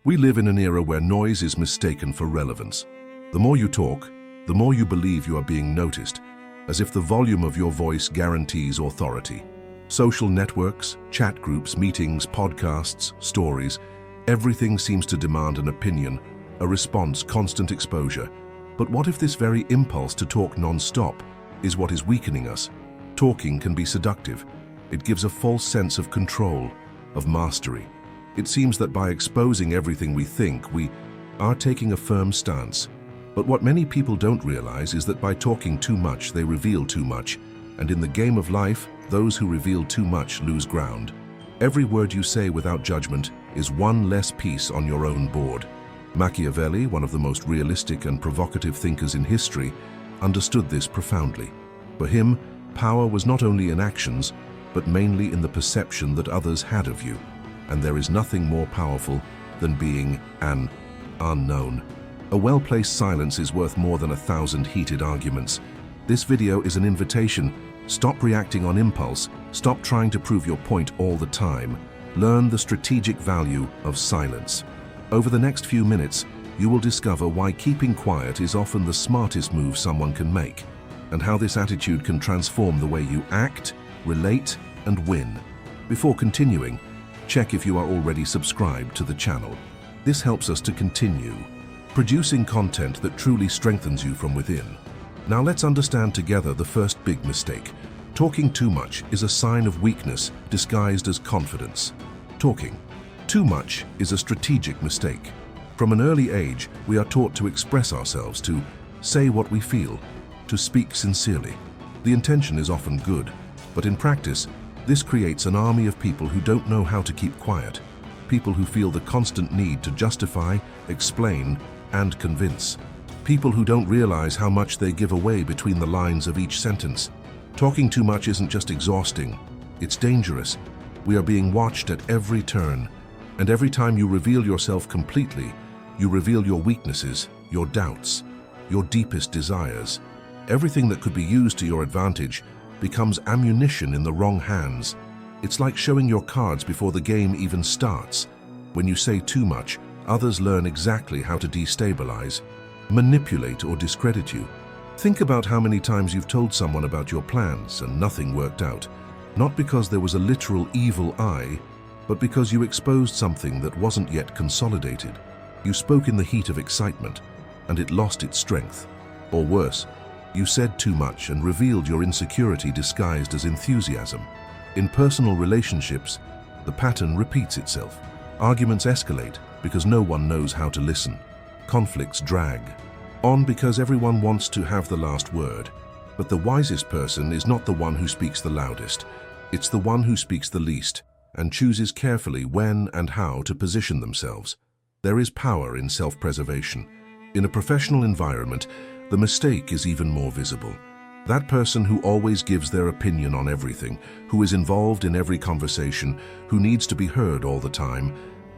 We live in an era where noise is mistaken for relevance. The more you talk, the more you believe you are being noticed, as if the volume of your voice guarantees authority. Social networks, chat groups, meetings, podcasts, stories, everything seems to demand an opinion, a response, constant exposure. But what if this very impulse to talk non-stop is what is weakening us? Talking can be seductive. It gives a false sense of control, of mastery. It seems that by exposing everything we think, we are taking a firm stance. But what many people don't realize is that by talking too much, they reveal too much. And in the game of life, those who reveal too much lose ground. Every word you say without judgment is one less piece on your own board. Machiavelli, one of the most realistic and provocative thinkers in history, understood this profoundly. For him, power was not only in actions, but mainly in the perception that others had of you. And there is nothing more powerful than being an unknown. A well-placed silence is worth more than 1,000 heated arguments. This video is an invitation. Stop reacting on impulse. Stop trying to prove your point all the time. Learn the strategic value of silence. Over the next few minutes, you will discover why keeping quiet is often the smartest move someone can make, and how this attitude can transform the way you act, relate, and win. Before continuing, check if you are already subscribed to the channel. This helps us to continue producing content that truly strengthens you from within. Now let's understand together the first big mistake. Talking too much is a sign of weakness disguised as confidence. Talking too much is a strategic mistake. From an early age, we are taught to express ourselves, to say what we feel, to speak sincerely. The intention is often good, but in practice, this creates an army of people who don't know how to keep quiet, people who feel the constant need to justify, explain, and convince, people who don't realize how much they give away between the lines of each sentence. Talking too much isn't just exhausting, it's dangerous. We are being watched at every turn, and every time you reveal yourself completely, you reveal your weaknesses, your doubts, your deepest desires. Everything that could be used to your advantage becomes ammunition in the wrong hands. It's like showing your cards before the game even starts. When you say too much, others learn exactly how to destabilize, manipulate, or discredit you. Think about how many times you've told someone about your plans and nothing worked out, not because there was a literal evil eye, but because you exposed something that wasn't yet consolidated. You spoke in the heat of excitement, and it lost its strength. Or worse, you said too much and revealed your insecurity disguised as enthusiasm. In personal relationships, the pattern repeats itself. Arguments escalate because no one knows how to listen. Conflicts drag on because everyone wants to have the last word. But the wisest person is not the one who speaks the loudest. It's the one who speaks the least and chooses carefully when and how to position themselves. There is power in self-preservation. In a professional environment, the mistake is even more visible. That person who always gives their opinion on everything, who is involved in every conversation, who needs to be heard all the time.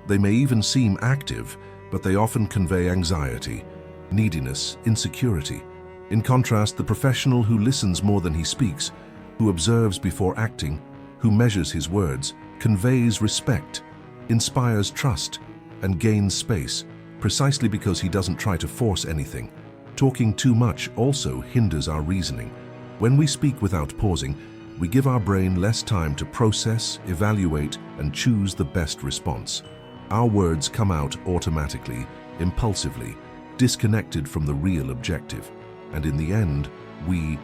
They may even seem active, but they often convey anxiety, neediness, insecurity. In contrast, the professional who listens more than he speaks, who observes before acting, who measures his words, conveys respect, inspires trust, and gains space, precisely because he doesn't try to force anything. Talking too much also hinders our reasoning. When we speak without pausing, we give our brain less time to process, evaluate, and choose the best response. Our words come out automatically, impulsively, disconnected from the real objective. And in the end, we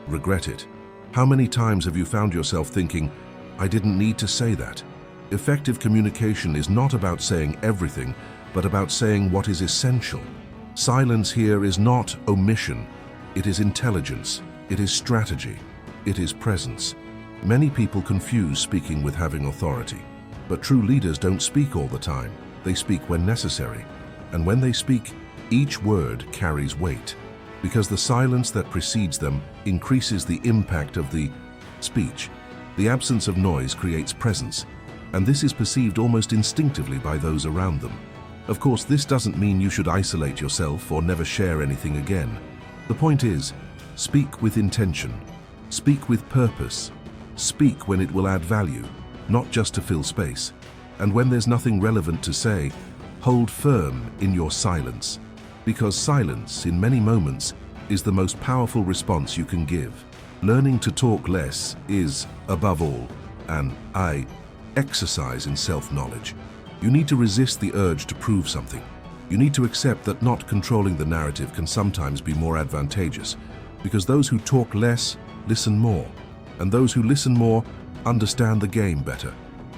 regret it. How many times have you found yourself thinking, "I didn't need to say that"? Effective communication is not about saying everything, but about saying what is essential. Silence here is not omission. It is intelligence. It is strategy. It is presence. Many people confuse speaking with having authority. But true leaders don't speak all the time. They speak when necessary. And when they speak, each word carries weight, because the silence that precedes them increases the impact of the speech. The absence of noise creates presence, and this is perceived almost instinctively by those around them. Of course, this doesn't mean you should isolate yourself or never share anything again. The point is, speak with intention, speak with purpose, speak when it will add value, not just to fill space. And when there's nothing relevant to say, Hold firm in your silence, because silence, in many moments, is the most powerful response you can give. Learning to talk less is, above all, an exercise in self-knowledge. You need to resist the urge to prove something. You need to accept that not controlling the narrative can sometimes be more advantageous, because those who talk less listen more, and those who listen more understand the game better.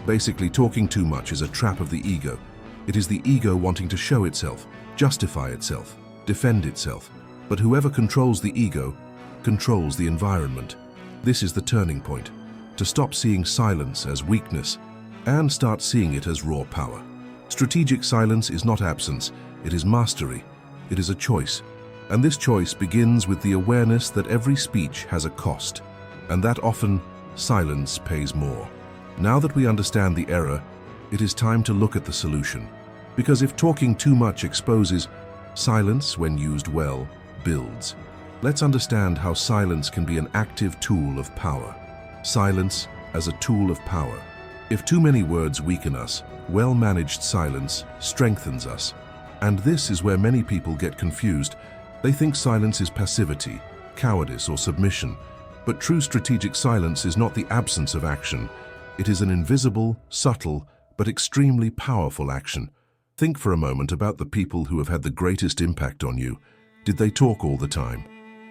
Basically, talking too much is a trap of the ego. It is the ego wanting to show itself, justify itself, defend itself. But whoever controls the ego controls the environment. This is the turning point, to stop seeing silence as weakness and start seeing it as raw power. Strategic silence is not absence, it is mastery. It is a choice. And this choice begins with the awareness that every speech has a cost, and that often silence pays more. Now that we understand the error, it is time to look at the solution. Because if talking too much exposes, silence, when used well, builds. Let's understand how silence can be an active tool of power. Silence as a tool of power. If too many words weaken us, well-managed silence strengthens us. And this is where many people get confused. They think silence is passivity, cowardice, or submission. But true strategic silence is not the absence of action. It is an invisible, subtle, but extremely powerful action. Think for a moment about the people who have had the greatest impact on you. Did they talk all the time?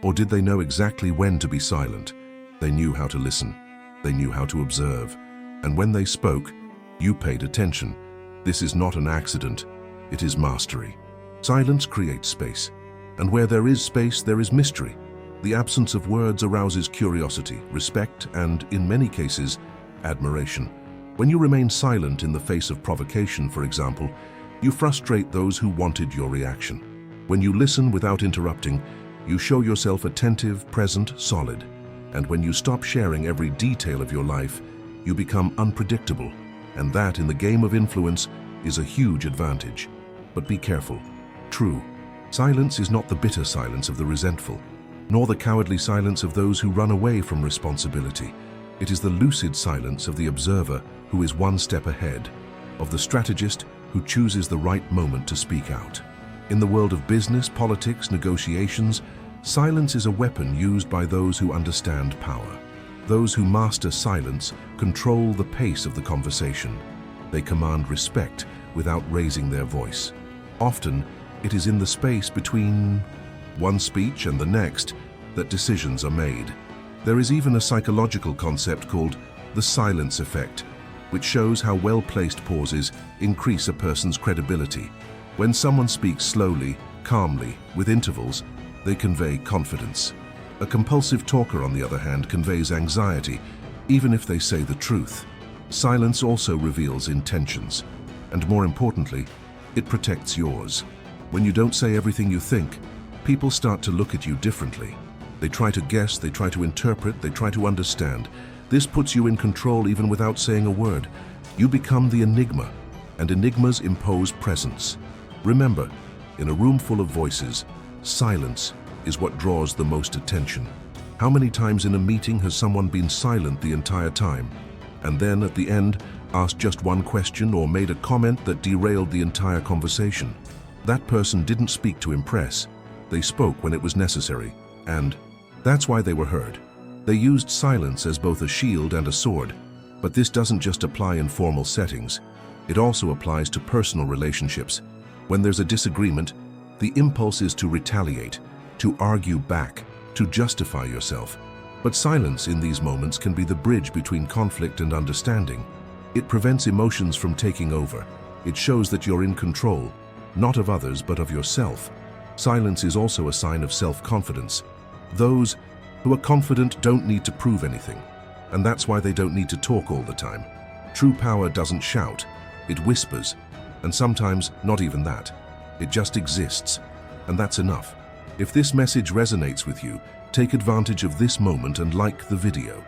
Or did they know exactly when to be silent? They knew how to listen. They knew how to observe. And when they spoke, you paid attention. This is not an accident. It is mastery. Silence creates space. And where there is space, there is mystery. The absence of words arouses curiosity, respect, and, in many cases, admiration. When you remain silent in the face of provocation, for example, you frustrate those who wanted your reaction. When you listen without interrupting, you show yourself attentive, present, solid. And when you stop sharing every detail of your life, you become unpredictable. And that, in the game of influence, is a huge advantage. But be careful. True, silence is not the bitter silence of the resentful, nor the cowardly silence of those who run away from responsibility. It is the lucid silence of the observer who is one step ahead, of the strategist who chooses the right moment to speak out. In the world of business, politics, negotiations, silence is a weapon used by those who understand power. Those who master silence control the pace of the conversation. They command respect without raising their voice. Often, it is in the space between one speech and the next that decisions are made. There is even a psychological concept called the silence effect, which shows how well-placed pauses increase a person's credibility. When someone speaks slowly, calmly, with intervals, they convey confidence. A compulsive talker, on the other hand, conveys anxiety, even if they say the truth. Silence also reveals intentions, and more importantly, it protects yours. When you don't say everything you think, people start to look at you differently. They try to guess, they try to interpret, they try to understand. This puts you in control even without saying a word. You become the enigma, and enigmas impose presence. Remember, in a room full of voices, silence is what draws the most attention. How many times in a meeting has someone been silent the entire time, and then at the end asked just one question or made a comment that derailed the entire conversation? That person didn't speak to impress. They spoke when it was necessary, and that's why they were heard. They used silence as both a shield and a sword. But this doesn't just apply in formal settings. It also applies to personal relationships. When there's a disagreement, the impulse is to retaliate, to argue back, to justify yourself. But silence in these moments can be the bridge between conflict and understanding. It prevents emotions from taking over. It shows that you're in control, not of others but of yourself. Silence is also a sign of self-confidence. Those who are confident don't need to prove anything, and that's why they don't need to talk all the time. True power doesn't shout, it whispers, and sometimes not even that. It just exists, and that's enough. If this message resonates with you, take advantage of this moment and like the video.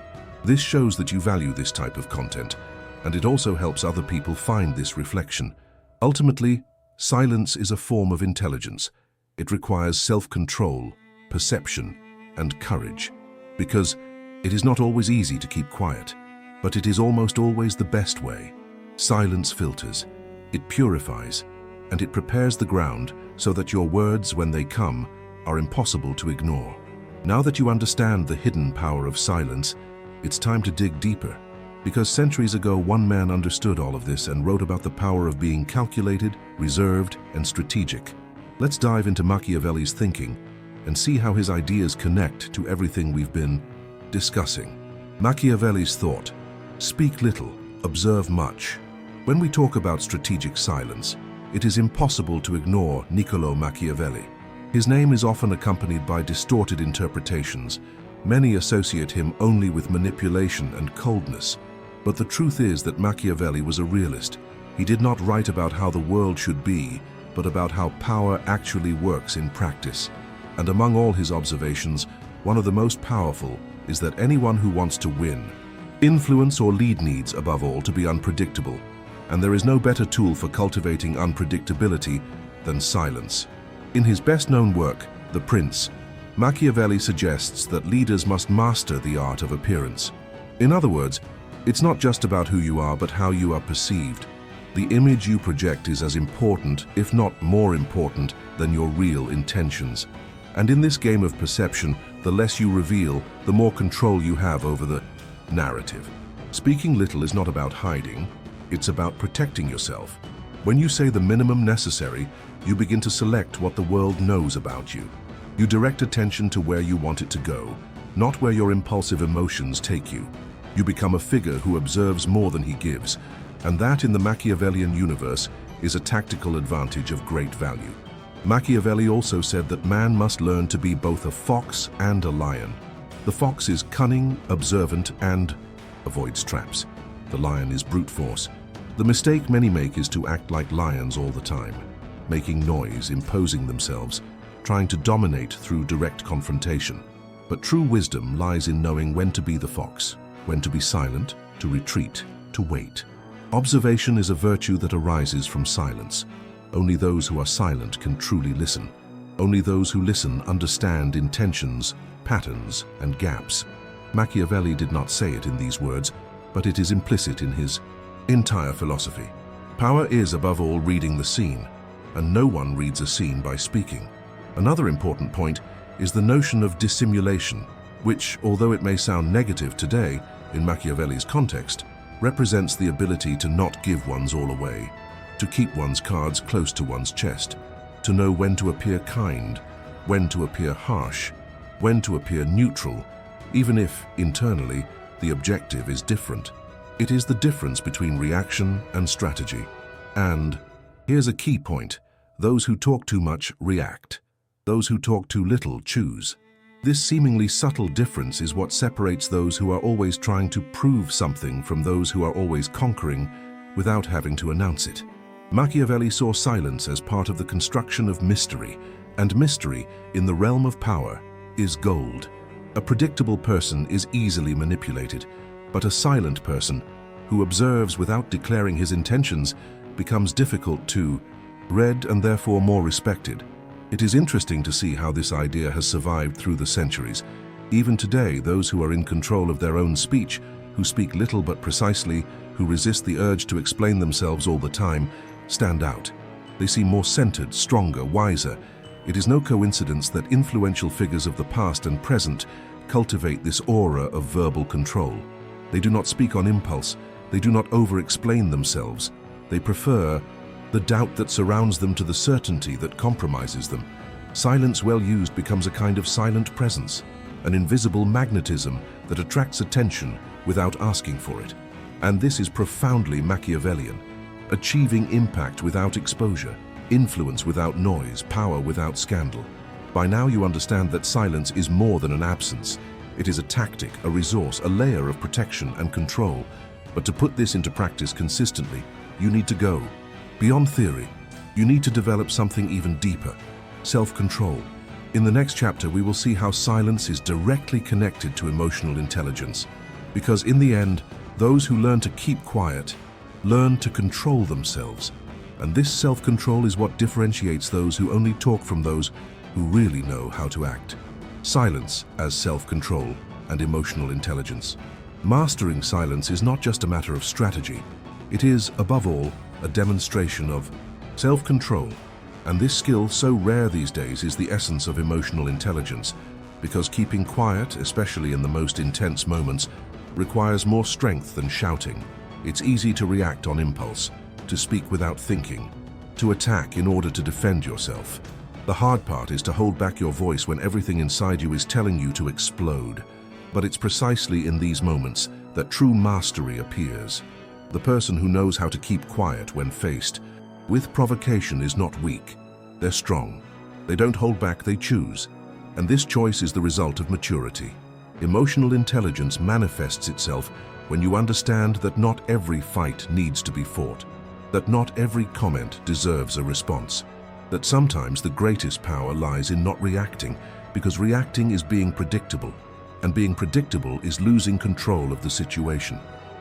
This shows that you value this type of content, and it also helps other people find this reflection. Ultimately, silence is a form of intelligence. It requires self-control, perception, and courage, because it is not always easy to keep quiet, but it is almost always the best way. Silence filters, it purifies, and it prepares the ground so that your words, when they come, are impossible to ignore. Now that you understand the hidden power of silence, it's time to dig deeper. Because centuries ago, one man understood all of this and wrote about the power of being calculated, reserved, and strategic. Let's dive into Machiavelli's thinking and see how his ideas connect to everything we've been discussing. Machiavelli's thought: speak little, observe much. When we talk about strategic silence, it is impossible to ignore Niccolò Machiavelli. His name is often accompanied by distorted interpretations. Many associate him only with manipulation and coldness. But the truth is that Machiavelli was a realist. He did not write about how the world should be, but about how power actually works in practice. And among all his observations, one of the most powerful is that anyone who wants to win, influence or lead needs, above all, to be unpredictable. And there is no better tool for cultivating unpredictability than silence. In his best-known work, The Prince, Machiavelli suggests that leaders must master the art of appearance. In other words, it's not just about who you are, but how you are perceived. The image you project is as important, if not more important, than your real intentions. And in this game of perception, the less you reveal, the more control you have over the narrative. Speaking little is not about hiding, it's about protecting yourself. When you say the minimum necessary, you begin to select what the world knows about you. You direct attention to where you want it to go, not where your impulsive emotions take you. You become a figure who observes more than he gives, and that in the Machiavellian universe is a tactical advantage of great value. Machiavelli also said that man must learn to be both a fox and a lion. The fox is cunning, observant, and avoids traps. The lion is brute force. The mistake many make is to act like lions all the time, making noise, imposing themselves, trying to dominate through direct confrontation. But true wisdom lies in knowing when to be the fox, when to be silent, to retreat, to wait. Observation is a virtue that arises from silence. Only those who are silent can truly listen. Only those who listen understand intentions, patterns, and gaps. Machiavelli did not say it in these words, but it is implicit in his entire philosophy. Power is, above all, reading the scene, and no one reads a scene by speaking. Another important point is the notion of dissimulation, which, although it may sound negative today, in Machiavelli's context, represents the ability to not give one's all away, to keep one's cards close to one's chest, to know when to appear kind, when to appear harsh, when to appear neutral, even if, internally, the objective is different. It is the difference between reaction and strategy. And here's a key point: those who talk too much react. Those who talk too little choose. This seemingly subtle difference is what separates those who are always trying to prove something from those who are always conquering without having to announce it. Machiavelli saw silence as part of the construction of mystery, and mystery, in the realm of power, is gold. A predictable person is easily manipulated, but a silent person, who observes without declaring his intentions, becomes difficult to read and therefore more respected. It is interesting to see how this idea has survived through the centuries. Even today, those who are in control of their own speech, who speak little but precisely, who resist the urge to explain themselves all the time, stand out. They seem more centered, stronger, wiser. It is no coincidence that influential figures of the past and present cultivate this aura of verbal control. They do not speak on impulse. They do not over-explain themselves. They prefer the doubt that surrounds them to the certainty that compromises them. Silence well used becomes a kind of silent presence, an invisible magnetism that attracts attention without asking for it. And this is profoundly Machiavellian: achieving impact without exposure, influence without noise, power without scandal. By now you understand that silence is more than an absence. It is a tactic, a resource, a layer of protection and control. But to put this into practice consistently, you need to go beyond theory. You need to develop something even deeper: self-control. In the next chapter, we will see how silence is directly connected to emotional intelligence. Because in the end, those who learn to keep quiet learn to control themselves. And this self-control is what differentiates those who only talk from those who really know how to act. Silence as self-control and emotional intelligence. Mastering silence is not just a matter of strategy. It is, above all, a demonstration of Self-control. And this skill, so rare these days, is the essence of emotional intelligence, because keeping quiet, especially in the most intense moments, requires more strength than shouting. It's easy to react on impulse, to speak without thinking, to attack in order to defend yourself. The hard part is to hold back your voice when everything inside you is telling you to explode. But it's precisely in these moments that true mastery appears. The person who knows how to keep quiet when faced with provocation is not weak. They're strong. They don't hold back, they choose. And this choice is the result of maturity. Emotional intelligence manifests itself when you understand that not every fight needs to be fought, that not every comment deserves a response, that sometimes the greatest power lies in not reacting, because reacting is being predictable, and being predictable is losing control of the situation.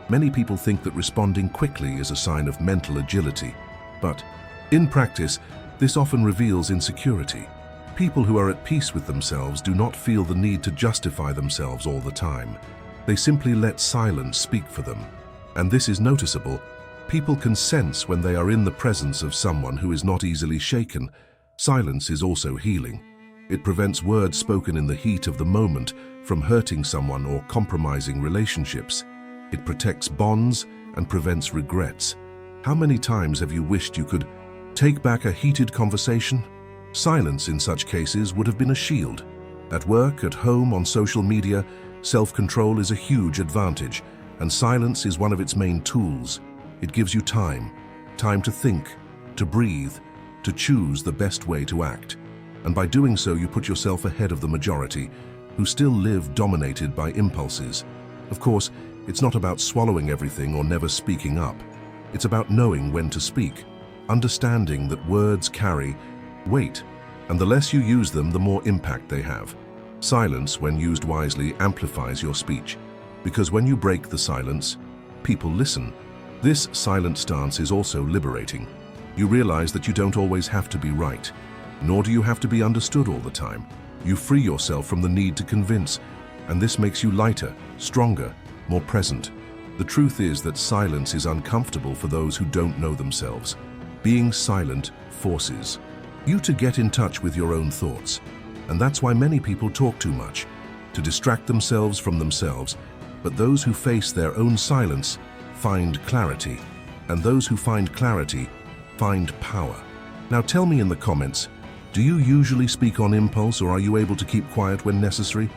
Many people think that responding quickly is a sign of mental agility, but in practice, this often reveals insecurity. People who are at peace with themselves do not feel the need to justify themselves all the time. They simply let silence speak for them. And this is noticeable. People can sense when they are in the presence of someone who is not easily shaken. Silence is also healing. It prevents words spoken in the heat of the moment from hurting someone or compromising relationships. It protects bonds and prevents regrets. How many times have you wished you could take back a heated conversation? Silence in such cases would have been a shield. At work, at home, on social media, self-control is a huge advantage, and silence is one of its main tools. It gives you time to think, to breathe, to choose the best way to act. And by doing so, you put yourself ahead of the majority, who still live dominated by impulses. Of course, it's not about swallowing everything or never speaking up. It's about knowing when to speak, understanding that words carry weight, and the less you use them, the more impact they have. Silence, when used wisely, amplifies your speech, because when you break the silence, people listen. This silent stance is also liberating. You realize that you don't always have to be right, nor do you have to be understood all the time. You free yourself from the need to convince, and this makes you lighter, stronger, more present. The truth is that silence is uncomfortable for those who don't know themselves. Being silent forces you to get in touch with your own thoughts. And that's why many people talk too much, to distract themselves from themselves. But those who face their own silence find clarity, and those who find clarity find power. Now tell me in the comments, do you usually speak on impulse, or are you able to keep quiet when necessary?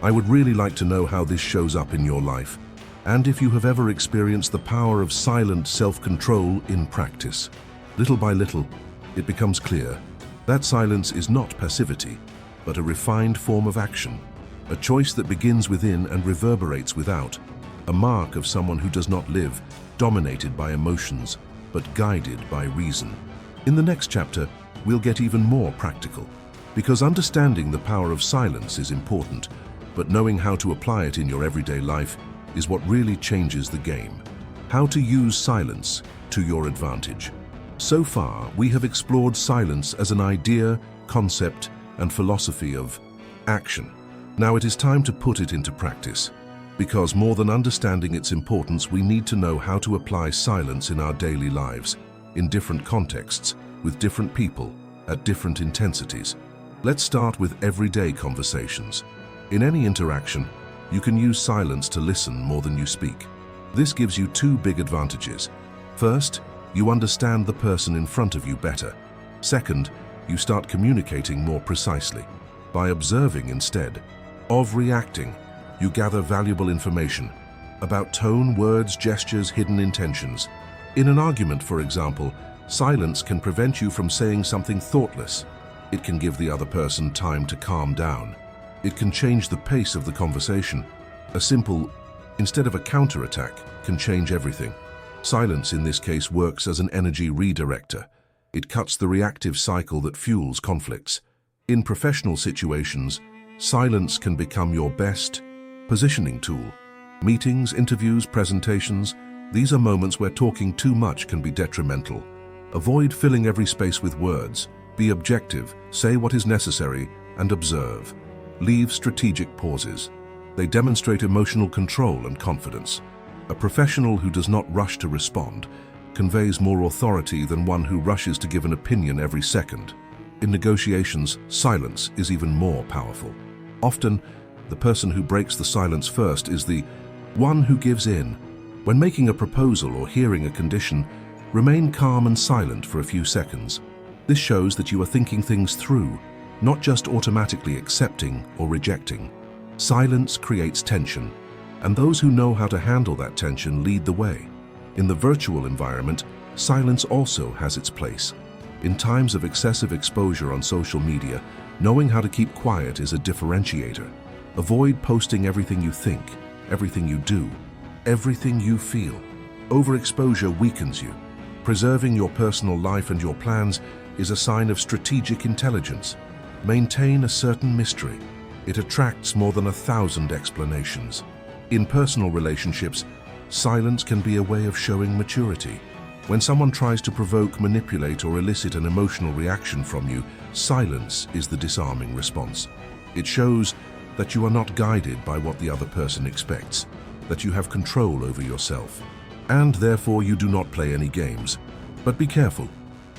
I would really like to know how this shows up in your life, and if you have ever experienced the power of silent self-control in practice. Little by little, it becomes clear that silence is not passivity, but a refined form of action, a choice that begins within and reverberates without, a mark of someone who does not live dominated by emotions, but guided by reason. In the next chapter, we'll get even more practical, because understanding the power of silence is important, but knowing how to apply it in your everyday life is what really changes the game. How to use silence to your advantage. So far, we have explored silence as an idea, concept, and philosophy of action. Now it is time to put it into practice, because more than understanding its importance, we need to know how to apply silence in our daily lives, in different contexts, with different people, at different intensities. Let's start with everyday conversations. In any interaction, you can use silence to listen more than you speak. This gives you two big advantages. First, you understand the person in front of you better. Second, you start communicating more precisely. By observing instead of reacting, you gather valuable information about tone, words, gestures, hidden intentions. In an argument, for example, silence can prevent you from saying something thoughtless. It can give the other person time to calm down. It can change the pace of the conversation. A simple, instead of a counterattack, can change everything. Silence in this case works as an energy redirector. It cuts the reactive cycle that fuels conflicts. In professional situations, silence can become your best positioning tool. Meetings, interviews, presentations, these are moments where talking too much can be detrimental. Avoid filling every space with words. Be objective, say what is necessary, and observe. Leave strategic pauses. They demonstrate emotional control and confidence. A professional who does not rush to respond conveys more authority than one who rushes to give an opinion every second. In negotiations, silence is even more powerful. Often, the person who breaks the silence first is the one who gives in. When making a proposal or hearing a condition, remain calm and silent for a few seconds. This shows that you are thinking things through, not just automatically accepting or rejecting. Silence creates tension, and those who know how to handle that tension lead the way. In the virtual environment, silence also has its place. In times of excessive exposure on social media, knowing how to keep quiet is a differentiator. Avoid posting everything you think, everything you do, everything you feel. Overexposure weakens you. Preserving your personal life and your plans is a sign of strategic intelligence. Maintain a certain mystery. It attracts more than 1,000 explanations. In personal relationships, silence can be a way of showing maturity. When someone tries to provoke, manipulate, or elicit an emotional reaction from you, silence is the disarming response. It shows that you are not guided by what the other person expects, that you have control over yourself, and therefore you do not play any games. But be careful.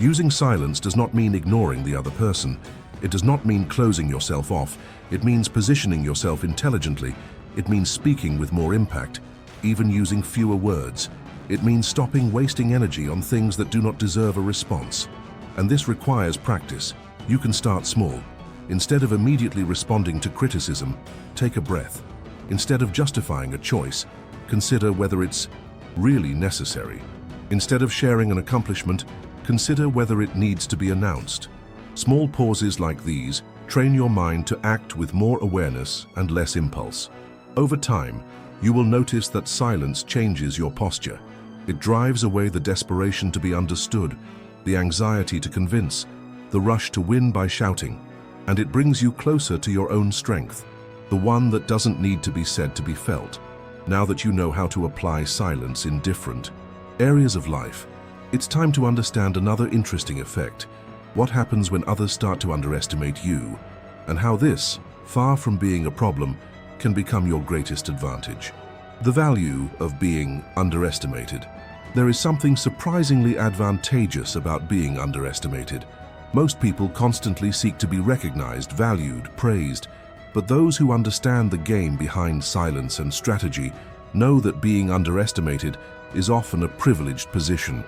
Using silence does not mean ignoring the other person. It does not mean closing yourself off. It means positioning yourself intelligently. It means speaking with more impact, even using fewer words. It means stopping wasting energy on things that do not deserve a response. And this requires practice. You can start small. Instead of immediately responding to criticism, take a breath. Instead of justifying a choice, consider whether it's really necessary. Instead of sharing an accomplishment, consider whether it needs to be announced. Small pauses like these train your mind to act with more awareness and less impulse. Over time, you will notice that silence changes your posture. It drives away the desperation to be understood, the anxiety to convince, the rush to win by shouting, and it brings you closer to your own strength, the one that doesn't need to be said to be felt. Now that you know how to apply silence in different areas of life, it's time to understand another interesting effect: what happens when others start to underestimate you, and how this, far from being a problem, can become your greatest advantage. The value of being underestimated. There is something surprisingly advantageous about being underestimated. Most people constantly seek to be recognized, valued, praised, but those who understand the game behind silence and strategy know that being underestimated is often a privileged position.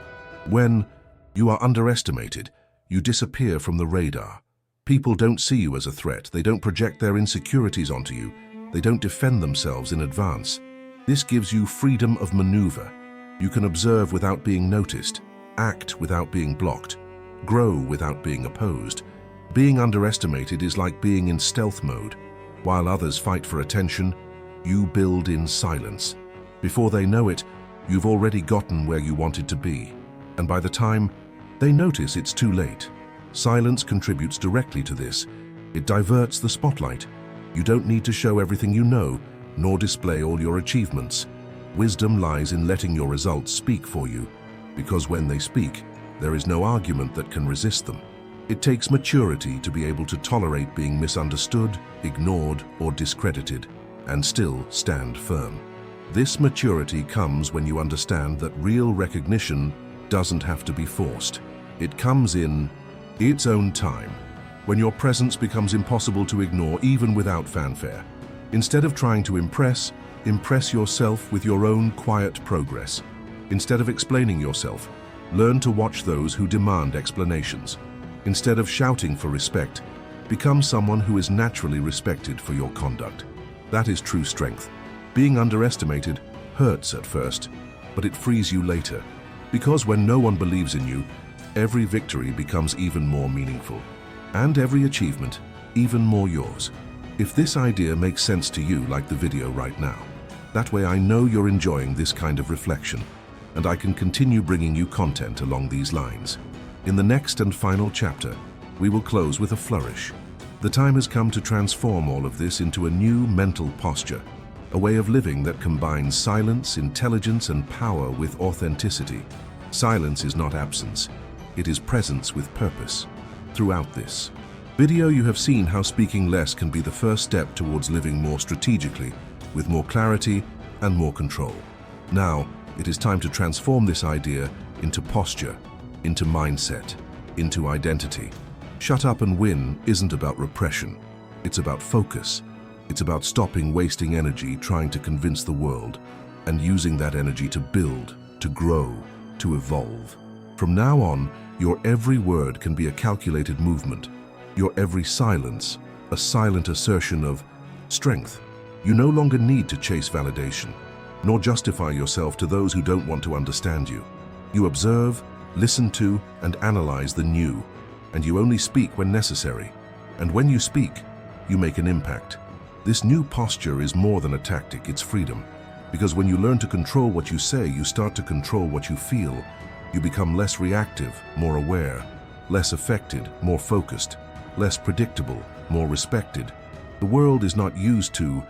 When you are underestimated, you disappear from the radar. People don't see you as a threat. They don't project their insecurities onto you. They don't defend themselves in advance. This gives you freedom of maneuver. You can observe without being noticed, act without being blocked, grow without being opposed. Being underestimated is like being in stealth mode. While others fight for attention, you build in silence. Before they know it, you've already gotten where you wanted to be. And by the time they notice, it's too late. Silence contributes directly to this. It diverts the spotlight. You don't need to show everything you know, nor display all your achievements. Wisdom lies in letting your results speak for you, because when they speak, there is no argument that can resist them. It takes maturity to be able to tolerate being misunderstood, ignored, or discredited, and still stand firm. This maturity comes when you understand that real recognition doesn't have to be forced. It comes in its own time, when your presence becomes impossible to ignore even without fanfare. Instead of trying to impress yourself with your own quiet progress. Instead of explaining yourself, learn to watch those who demand explanations. Instead of shouting for respect, become someone who is naturally respected for your conduct. That is true strength. Being underestimated hurts at first, but it frees you later. Because when no one believes in you, every victory becomes even more meaningful, and every achievement even more yours. If this idea makes sense to you, like the video right now, that way I know you're enjoying this kind of reflection, and I can continue bringing you content along these lines. In the next and final chapter, we will close with a flourish. The time has come to transform all of this into a new mental posture, a way of living that combines silence, intelligence, and power with authenticity. Silence is not absence, it is presence with purpose. Throughout this video, you have seen how speaking less can be the first step towards living more strategically, with more clarity and more control. Now, it is time to transform this idea into posture, into mindset, into identity. Shut up and win isn't about repression. It's about focus. It's about stopping wasting energy trying to convince the world and using that energy to build, to grow, to evolve. From now on, your every word can be a calculated movement. Your every silence, a silent assertion of strength. You no longer need to chase validation, nor justify yourself to those who don't want to understand you. You observe, listen to, and analyze the new, and you only speak when necessary. And when you speak, you make an impact. This new posture is more than a tactic, it's freedom. Because when you learn to control what you say, you start to control what you feel. You become less reactive, more aware, less affected, more focused, less predictable, more respected. The world is not used to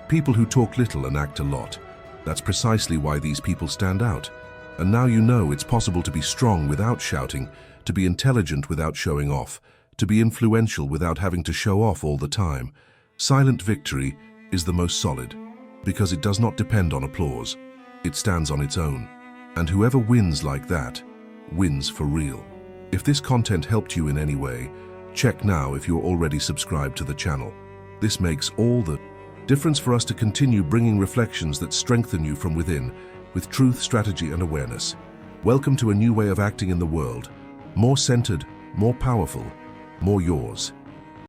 people who talk little and act a lot. That's precisely why these people stand out. And now you know it's possible to be strong without shouting, to be intelligent without showing off, to be influential without having to show off all the time. Silent victory is the most solid, because it does not depend on applause. It stands on its own. And whoever wins like that, wins for real. If this content helped you in any way, check now if you're already subscribed to the channel. This makes all the difference for us to continue bringing reflections that strengthen you from within, with truth, strategy, and awareness. Welcome to a new way of acting in the world. More centered, more powerful, more yours.